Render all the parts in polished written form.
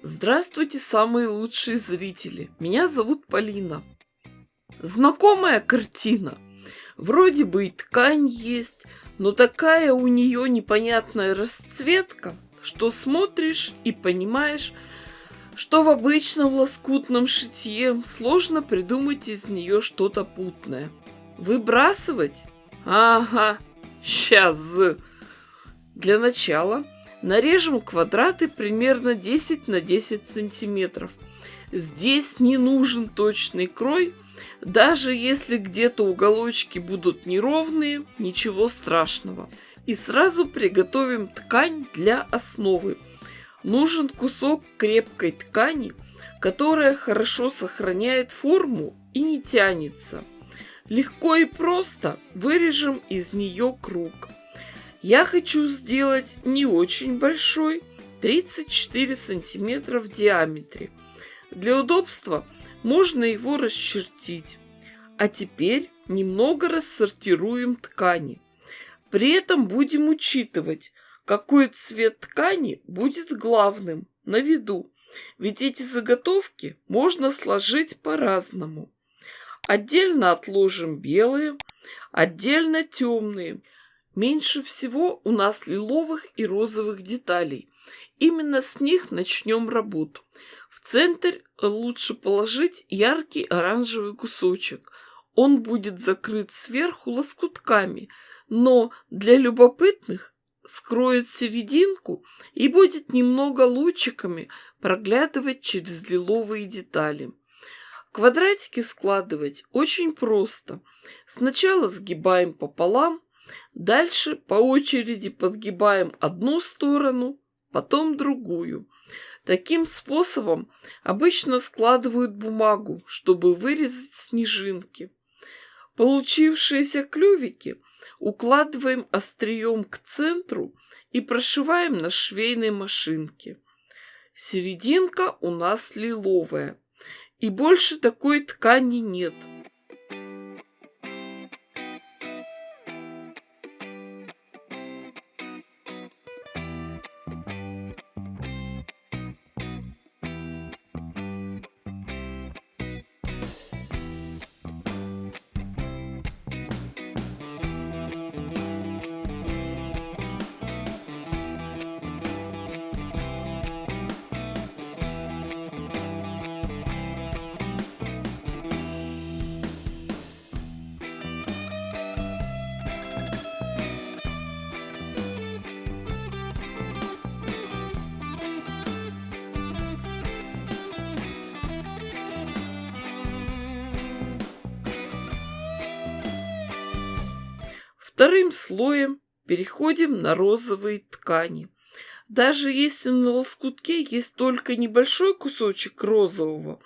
Здравствуйте, самые лучшие зрители! Меня зовут Полина. Знакомая картина. Вроде бы и ткань есть, но такая у нее непонятная расцветка, что смотришь и понимаешь, что в обычном лоскутном шитье сложно придумать из нее что-то путное. Выбрасывать? Ага, сейчас. Для начала нарежем квадраты примерно 10 на 10 сантиметров. Здесь не нужен точный крой, даже если где-то уголочки будут неровные, ничего страшного. И сразу приготовим ткань для основы. Нужен кусок крепкой ткани, которая хорошо сохраняет форму и не тянется. Легко и просто вырежем из нее круг. Я хочу сделать не очень большой, 34 сантиметра в диаметре. Для удобства можно его расчертить. А теперь немного рассортируем ткани. При этом будем учитывать, какой цвет ткани будет главным на виду. Ведь эти заготовки можно сложить по-разному. Отдельно отложим белые, отдельно темные. Меньше всего у нас лиловых и розовых деталей. Именно с них начнем работу. В центр лучше положить яркий оранжевый кусочек. Он будет закрыт сверху лоскутками, но для любопытных скроет серединку и будет немного лучиками проглядывать через лиловые детали. Квадратики складывать очень просто. Сначала сгибаем пополам, дальше по очереди подгибаем одну сторону, потом другую. Таким способом обычно складывают бумагу, чтобы вырезать снежинки. Получившиеся клювики укладываем острием к центру и прошиваем на швейной машинке. Серединка у нас лиловая, и больше такой ткани нет. Вторым слоем переходим на розовые ткани. Даже если на лоскутке есть только небольшой кусочек розового,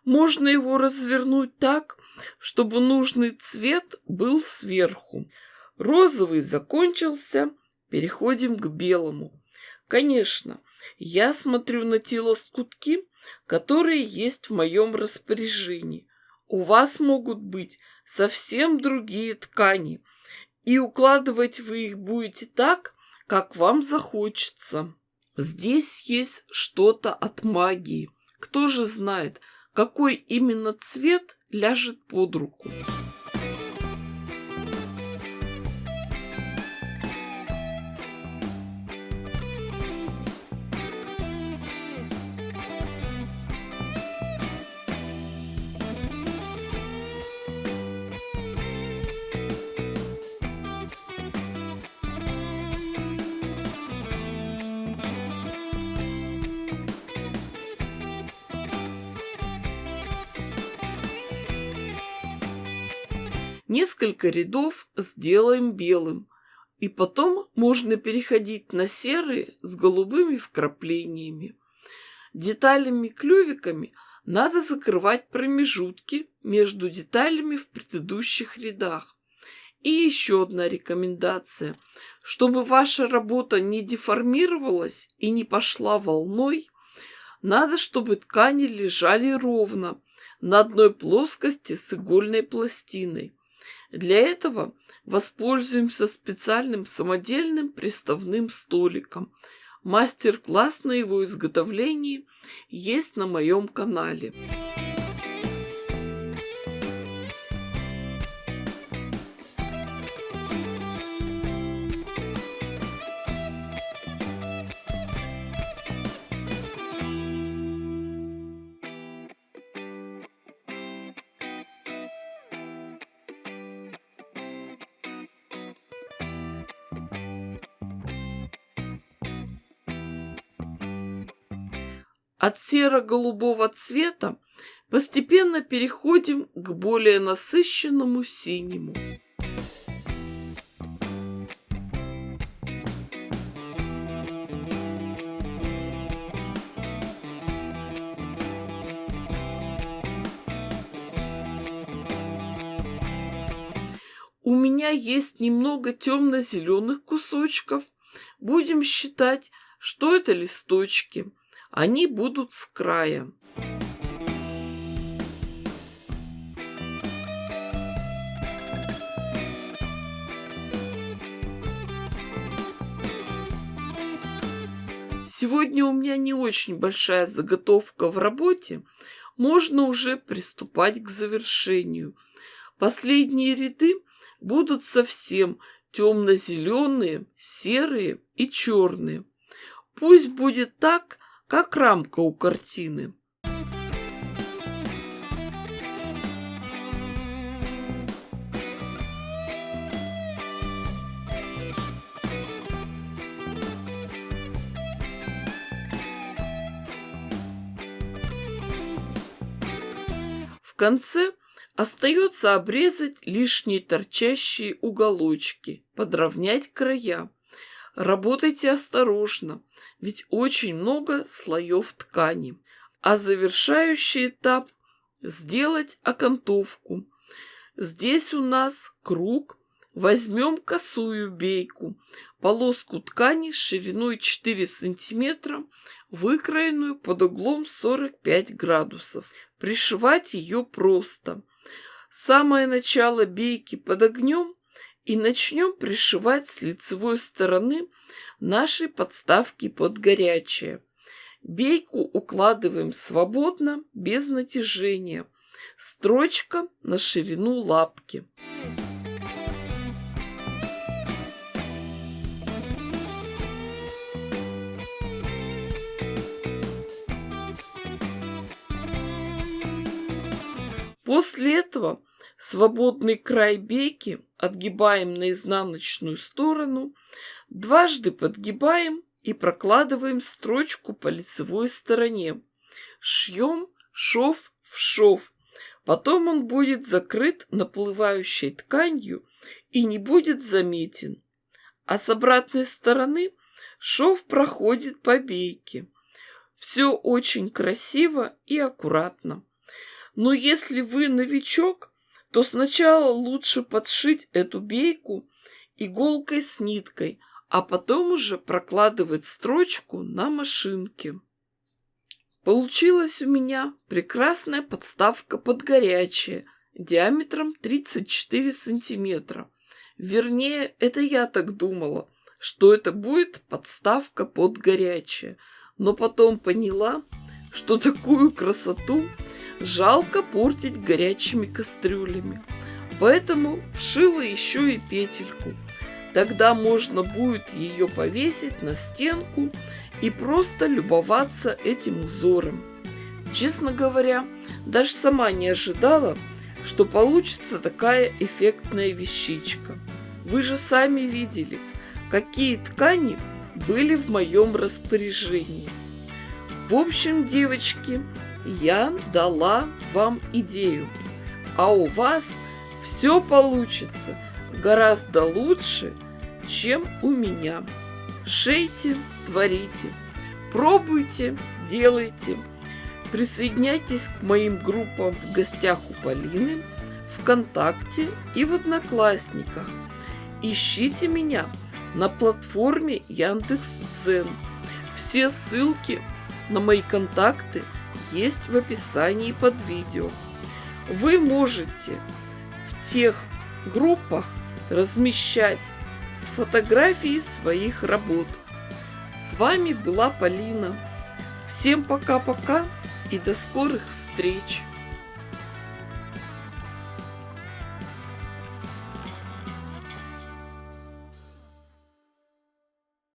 можно его развернуть так, чтобы нужный цвет был сверху. Розовый закончился, переходим к белому. Конечно, я смотрю на те лоскутки, которые есть в моем распоряжении. У вас могут быть совсем другие ткани, и укладывать вы их будете так, как вам захочется. Здесь есть что-то от магии. Кто же знает, какой именно цвет ляжет под руку. Несколько рядов сделаем белым, и потом можно переходить на серые с голубыми вкраплениями. Деталями-клювиками надо закрывать промежутки между деталями в предыдущих рядах. И еще одна рекомендация. Чтобы ваша работа не деформировалась и не пошла волной, надо, чтобы ткани лежали ровно, на одной плоскости с игольной пластиной. Для этого воспользуемся специальным самодельным приставным столиком. Мастер-класс на его изготовлении есть на моем канале. От серо-голубого цвета постепенно переходим к более насыщенному синему. У меня есть немного темно-зеленых кусочков. Будем считать, что это листочки. Они будут с края. Сегодня у меня не очень большая заготовка в работе. Можно уже приступать к завершению. Последние ряды будут совсем темно-зеленые, серые и черные. Пусть будет так, как рамка у картины. В конце остается обрезать лишние торчащие уголочки, подровнять края. Работайте осторожно, ведь очень много слоев ткани. А завершающий этап – сделать окантовку. Здесь у нас круг. Возьмем косую бейку, полоску ткани шириной 4 см, выкроенную под углом 45 градусов. Пришивать ее просто. Самое начало бейки под огнем и начнем пришивать с лицевой стороны нашей подставки под горячее. Бейку укладываем свободно, без натяжения. Строчка на ширину лапки. После этого свободный край бейки отгибаем на изнаночную сторону, дважды подгибаем и прокладываем строчку по лицевой стороне. Шьем шов в шов. Потом он будет закрыт наплывающей тканью и не будет заметен. А с обратной стороны шов проходит по бейке. Все очень красиво и аккуратно. Но если вы новичок, то сначала лучше подшить эту бейку иголкой с ниткой, а потом уже прокладывать строчку на машинке. Получилась у меня прекрасная подставка под горячее диаметром 34 сантиметра. Вернее, это я так думала, что это будет подставка под горячее. Но потом поняла, что такую красоту жалко портить горячими кастрюлями. Поэтому вшила еще и петельку. Тогда можно будет ее повесить на стенку и просто любоваться этим узором. Честно говоря, даже сама не ожидала, что получится такая эффектная вещичка. Вы же сами видели, какие ткани были в моем распоряжении. В общем, девочки, я дала вам идею, а у вас все получится гораздо лучше, чем у меня. Шейте, творите, пробуйте, делайте. Присоединяйтесь к моим группам в гостях у Полины, ВКонтакте и в Одноклассниках. Ищите меня на платформе Яндекс.Дзен. Все ссылки на мои контакты есть в описании под видео. Вы можете в тех группах размещать фотографии своих работ. С вами была Полина. Всем пока-пока и до скорых встреч!